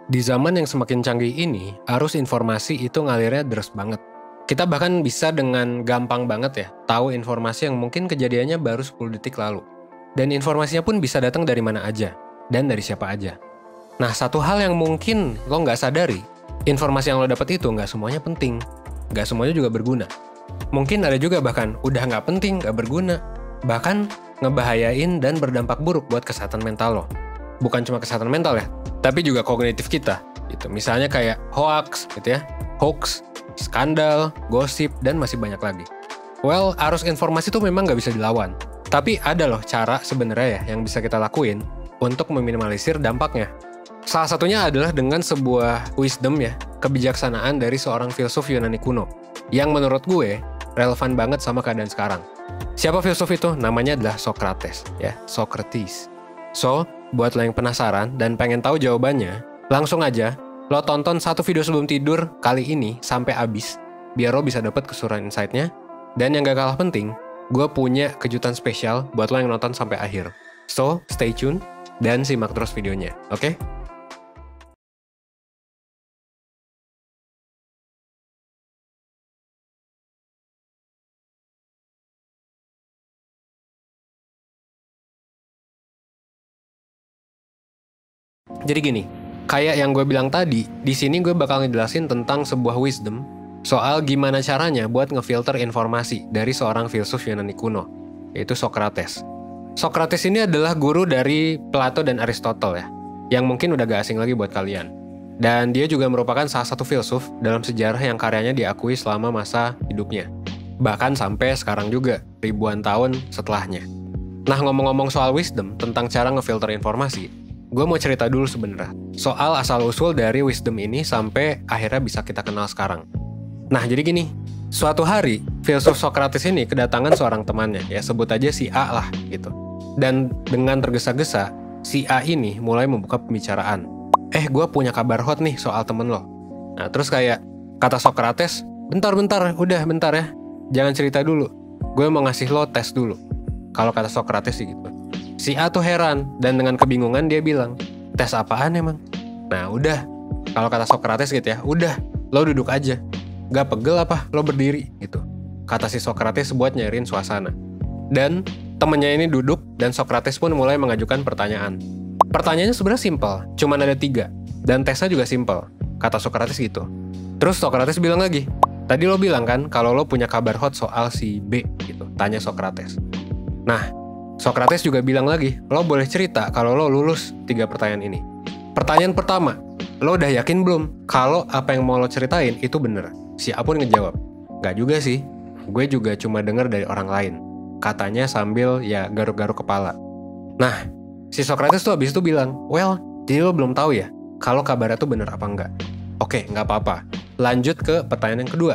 Di zaman yang semakin canggih ini, arus informasi itu ngalirnya deras banget. Kita bahkan bisa dengan gampang banget ya, tahu informasi yang mungkin kejadiannya baru 10 detik lalu. Dan informasinya pun bisa datang dari mana aja, dan dari siapa aja. Nah, satu hal yang mungkin lo nggak sadari, informasi yang lo dapat itu nggak semuanya penting, nggak semuanya juga berguna. Mungkin ada juga bahkan udah nggak penting, nggak berguna, bahkan ngebahayain dan berdampak buruk buat kesehatan mental lo. Bukan cuma kesehatan mental ya, tapi juga kognitif kita. Gitu. Misalnya kayak hoax, gitu ya, hoax, skandal, gosip, dan masih banyak lagi. Well, arus informasi itu memang nggak bisa dilawan. Tapi ada loh cara sebenarnya ya yang bisa kita lakuin untuk meminimalisir dampaknya. Salah satunya adalah dengan sebuah wisdom ya, kebijaksanaan dari seorang filsuf Yunani kuno, yang menurut gue relevan banget sama keadaan sekarang. Siapa filsuf itu? Namanya adalah Socrates, ya, Socrates. So, buat lo yang penasaran dan pengen tahu jawabannya, langsung aja lo tonton satu video sebelum tidur kali ini sampai habis, biar lo bisa dapat keseluruhan insight-nya. Dan yang gak kalah penting, gue punya kejutan spesial buat lo yang nonton sampai akhir. So, stay tune dan simak terus videonya, oke? Jadi gini, kayak yang gue bilang tadi, di sini gue bakal ngejelasin tentang sebuah wisdom soal gimana caranya buat ngefilter informasi dari seorang filsuf Yunani kuno, yaitu Socrates. Socrates ini adalah guru dari Plato dan Aristotle ya, yang mungkin udah gak asing lagi buat kalian. Dan dia juga merupakan salah satu filsuf dalam sejarah yang karyanya diakui selama masa hidupnya. Bahkan sampai sekarang juga, ribuan tahun setelahnya. Nah, ngomong-ngomong soal wisdom tentang cara ngefilter informasi, gue mau cerita dulu sebenarnya soal asal-usul dari wisdom ini sampai akhirnya bisa kita kenal sekarang. Nah, jadi gini, suatu hari filsuf Socrates ini kedatangan seorang temannya, ya sebut aja si A lah gitu. Dan dengan tergesa-gesa, si A ini mulai membuka pembicaraan. Gue punya kabar hot nih soal temen lo. Nah, terus kayak kata Socrates, bentar, udah bentar ya, jangan cerita dulu. Gue mau ngasih lo tes dulu. Kalau kata Socrates sih gitu. Si A tuh heran, dan dengan kebingungan dia bilang, tes apaan emang? Nah udah, kalau kata Socrates gitu ya, udah, lo duduk aja. Gak pegel apa lo berdiri gitu, kata si Socrates buat nyairin suasana. Dan temennya ini duduk, dan Socrates pun mulai mengajukan pertanyaan. Pertanyaannya sebenarnya simpel, cuman ada 3, dan tesnya juga simpel, kata Socrates gitu. Terus Socrates bilang lagi, tadi lo bilang kan kalau lo punya kabar hot soal si B gitu, tanya Socrates. Nah, Socrates juga bilang lagi, lo boleh cerita kalau lo lulus 3 pertanyaan ini. Pertanyaan pertama, lo udah yakin belum kalau apa yang mau lo ceritain itu bener? Si A pun ngejawab, gak juga sih, gue juga cuma denger dari orang lain, katanya sambil ya garuk-garuk kepala. Nah, si Socrates tuh abis itu bilang, well, jadi lo belum tahu ya kalau kabarnya tuh bener apa enggak? Oke, gak apa-apa, lanjut ke pertanyaan yang kedua.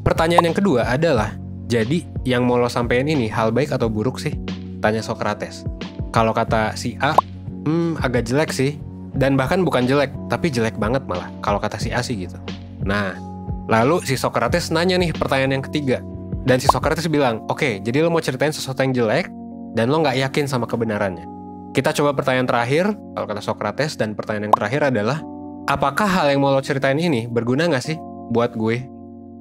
Pertanyaan yang kedua adalah, jadi yang mau lo sampein ini hal baik atau buruk sih? Tanya Socrates. Kalau kata si A, agak jelek sih. Dan bahkan bukan jelek, tapi jelek banget malah, kalau kata si A sih gitu. Nah, lalu si Socrates nanya nih pertanyaan yang ketiga. Dan si Socrates bilang, oke, jadi lo mau ceritain sesuatu yang jelek, dan lo nggak yakin sama kebenarannya. Kita coba pertanyaan terakhir, kalau kata Socrates, dan pertanyaan yang terakhir adalah, apakah hal yang mau lo ceritain ini berguna nggak sih buat gue?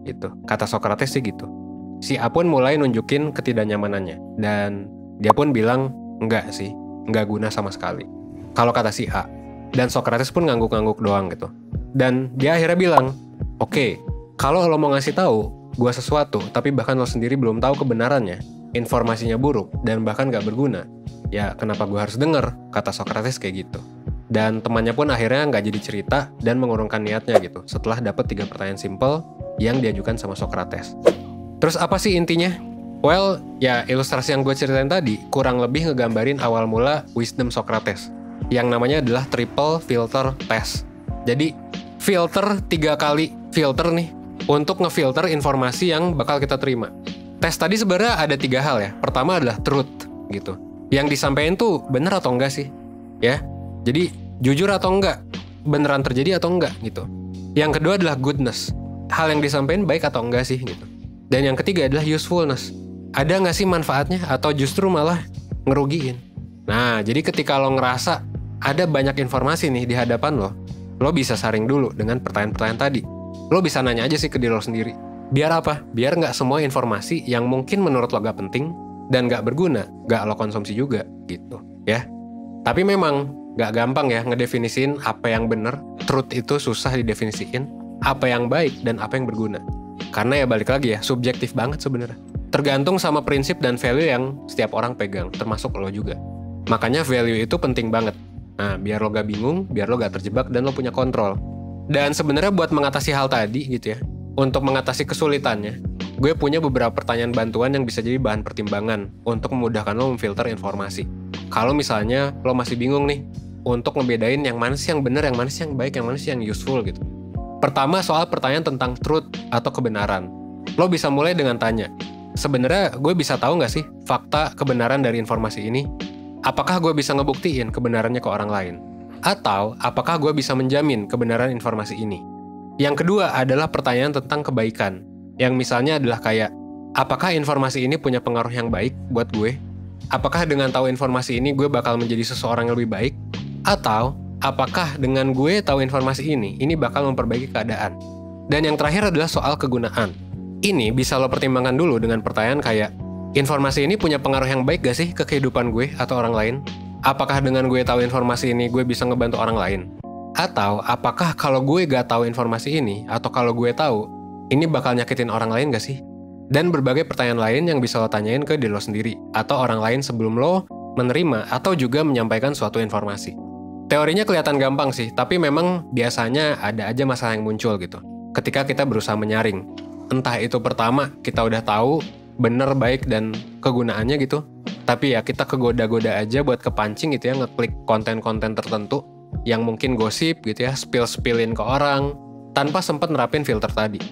Gitu, kata Socrates sih gitu. Si A pun mulai nunjukin ketidaknyamanannya, dan dia pun bilang, enggak sih, enggak guna sama sekali, kalau kata si A. Dan Socrates pun ngangguk-ngangguk doang gitu. Dan dia akhirnya bilang, oke, kalau lo mau ngasih tahu gue sesuatu, tapi bahkan lo sendiri belum tahu kebenarannya, informasinya buruk, dan bahkan gak berguna, ya kenapa gue harus denger, kata Socrates kayak gitu. Dan temannya pun akhirnya gak jadi cerita dan mengurungkan niatnya gitu, setelah dapet 3 pertanyaan simple yang diajukan sama Socrates. Terus apa sih intinya? Well, ya ilustrasi yang gue ceritain tadi kurang lebih ngegambarin awal mula wisdom Socrates, yang namanya adalah triple filter test. Jadi, filter 3 kali filter nih, untuk ngefilter informasi yang bakal kita terima. Tes tadi sebenarnya ada 3 hal ya. Pertama adalah truth, gitu. Yang disampaikan tuh bener atau enggak sih? Ya, jadi jujur atau enggak? Beneran terjadi atau enggak, gitu. Yang kedua adalah goodness. Hal yang disampaikan baik atau enggak sih, gitu. Dan yang ketiga adalah usefulness. Ada nggak sih manfaatnya atau justru malah ngerugiin? Nah, jadi ketika lo ngerasa ada banyak informasi nih di hadapan lo, lo bisa saring dulu dengan pertanyaan-pertanyaan tadi. Lo bisa nanya aja sih ke diri lo sendiri. Biar apa? Biar nggak semua informasi yang mungkin menurut lo gak penting dan gak berguna, gak lo konsumsi juga, gitu ya. Tapi memang gak gampang ya ngedefinisin apa yang benar. Truth itu susah didefinisiin, apa yang baik dan apa yang berguna. Karena ya balik lagi ya, subjektif banget sebenarnya. Tergantung sama prinsip dan value yang setiap orang pegang, termasuk lo juga. Makanya value itu penting banget. Nah, biar lo gak bingung, biar lo gak terjebak dan lo punya kontrol. Dan sebenarnya buat mengatasi hal tadi gitu ya, untuk mengatasi kesulitannya, gue punya beberapa pertanyaan bantuan yang bisa jadi bahan pertimbangan untuk memudahkan lo memfilter informasi. Kalau misalnya lo masih bingung nih, untuk ngebedain yang mana sih yang benar, yang mana sih yang baik, yang mana sih yang useful gitu. Pertama soal pertanyaan tentang truth atau kebenaran. Lo bisa mulai dengan tanya, sebenarnya gue bisa tahu nggak sih fakta kebenaran dari informasi ini? Apakah gue bisa ngebuktiin kebenarannya ke orang lain? Atau apakah gue bisa menjamin kebenaran informasi ini? Yang kedua adalah pertanyaan tentang kebaikan, yang misalnya adalah kayak, apakah informasi ini punya pengaruh yang baik buat gue? Apakah dengan tahu informasi ini gue bakal menjadi seseorang yang lebih baik? Atau apakah dengan gue tahu informasi ini bakal memperbaiki keadaan? Dan yang terakhir adalah soal kegunaan. Ini bisa lo pertimbangkan dulu dengan pertanyaan kayak, informasi ini punya pengaruh yang baik gak sih ke kehidupan gue atau orang lain? Apakah dengan gue tahu informasi ini gue bisa ngebantu orang lain? Atau apakah kalau gue gak tahu informasi ini, atau kalau gue tahu, ini bakal nyakitin orang lain gak sih? Dan berbagai pertanyaan lain yang bisa lo tanyain ke diri lo sendiri, atau orang lain sebelum lo menerima atau juga menyampaikan suatu informasi. Teorinya kelihatan gampang sih, tapi memang biasanya ada aja masalah yang muncul gitu. Ketika kita berusaha menyaring. Entah itu pertama, kita udah tahu, bener, baik, dan kegunaannya gitu. Tapi ya kita kegoda-goda aja buat kepancing gitu ya, ngeklik konten-konten tertentu yang mungkin gosip gitu ya, spill-spillin ke orang, tanpa sempat nerapin filter tadi.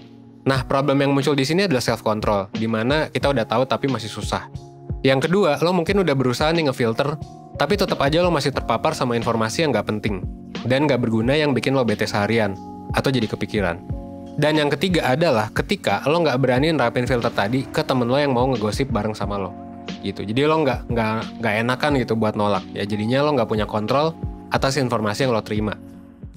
Nah, problem yang muncul di sini adalah self-control, di mana kita udah tahu tapi masih susah. Yang kedua, lo mungkin udah berusaha nih ngefilter, tapi tetap aja lo masih terpapar sama informasi yang gak penting, dan gak berguna yang bikin lo bete seharian, atau jadi kepikiran. Dan yang ketiga adalah ketika lo gak berani nerapin filter tadi ke temen lo yang mau ngegosip bareng sama lo. Gitu. Jadi lo nggak enakan gitu buat nolak. Ya jadinya lo nggak punya kontrol atas informasi yang lo terima.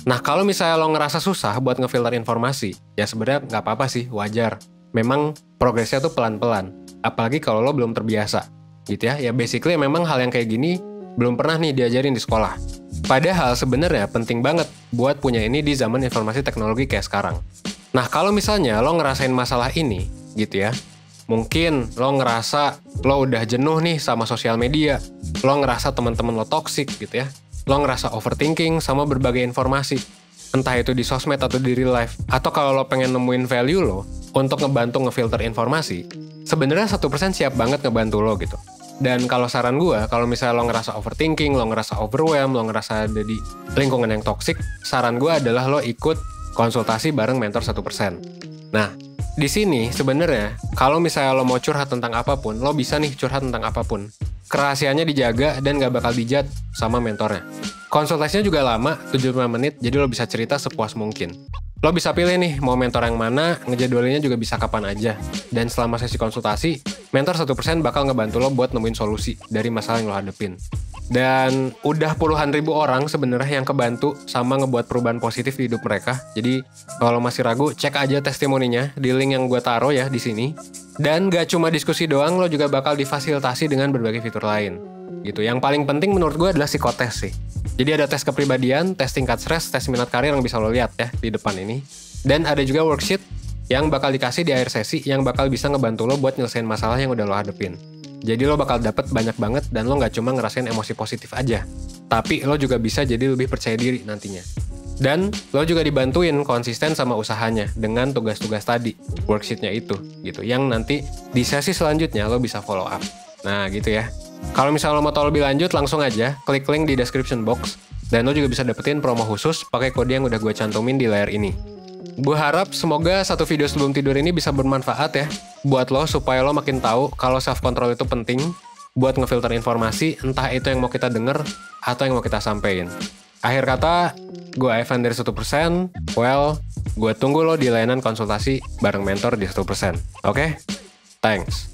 Nah kalau misalnya lo ngerasa susah buat ngefilter informasi, ya sebenarnya nggak apa-apa sih, wajar. Memang progresnya tuh pelan-pelan. Apalagi kalau lo belum terbiasa, gitu ya. Ya basically memang hal yang kayak gini belum pernah nih diajarin di sekolah. Padahal sebenarnya penting banget buat punya ini di zaman informasi teknologi kayak sekarang. Nah kalau misalnya lo ngerasain masalah ini, gitu ya. Mungkin lo ngerasa lo udah jenuh nih sama sosial media, lo ngerasa teman-teman lo toksik gitu ya, lo ngerasa overthinking sama berbagai informasi, entah itu di sosmed atau di real life, atau kalau lo pengen nemuin value lo untuk ngebantu ngefilter informasi, sebenarnya 1% siap banget ngebantu lo gitu. Dan kalau saran gue, kalau misalnya lo ngerasa overthinking, lo ngerasa overwhelmed, lo ngerasa ada di lingkungan yang toksik, saran gue adalah lo ikut konsultasi bareng mentor 1%. Nah, di sini sebenarnya kalau misalnya lo mau curhat tentang apapun, lo bisa nih curhat tentang apapun. Kerahasiaannya dijaga dan gak bakal dijat sama mentornya. Konsultasinya juga lama, 75 menit, jadi lo bisa cerita sepuas mungkin. Lo bisa pilih nih mau mentor yang mana, ngejadwalinnya juga bisa kapan aja. Dan selama sesi konsultasi, mentor 1% bakal ngebantu lo buat nemuin solusi dari masalah yang lo hadepin. Dan udah puluhan ribu orang sebenarnya yang kebantu sama ngebuat perubahan positif di hidup mereka. Jadi kalau masih ragu, cek aja testimoninya di link yang gue taruh ya di sini. Dan gak cuma diskusi doang, lo juga bakal difasilitasi dengan berbagai fitur lain. Gitu. Yang paling penting menurut gue adalah psikotes sih. Jadi ada tes kepribadian, tes tingkat stres, tes minat karir yang bisa lo lihat ya di depan ini. Dan ada juga worksheet yang bakal dikasih di akhir sesi yang bakal bisa ngebantu lo buat nyelesain masalah yang udah lo hadepin. Jadi lo bakal dapet banyak banget dan lo gak cuma ngerasain emosi positif aja. Tapi lo juga bisa jadi lebih percaya diri nantinya. Dan lo juga dibantuin konsisten sama usahanya dengan tugas-tugas tadi, worksheetnya itu gitu. Yang nanti di sesi selanjutnya lo bisa follow up. Nah gitu ya. Kalau misalnya lo mau tahu lebih lanjut, langsung aja klik link di description box. Dan lo juga bisa dapetin promo khusus pakai kode yang udah gue cantumin di layar ini. Gue harap semoga satu video sebelum tidur ini bisa bermanfaat ya buat lo, supaya lo makin tahu kalau self-control itu penting buat ngefilter informasi, entah itu yang mau kita denger atau yang mau kita sampein. Akhir kata, gue Evan dari 1%. Well, gue tunggu lo di layanan konsultasi bareng mentor di 1%. Oke? Thanks.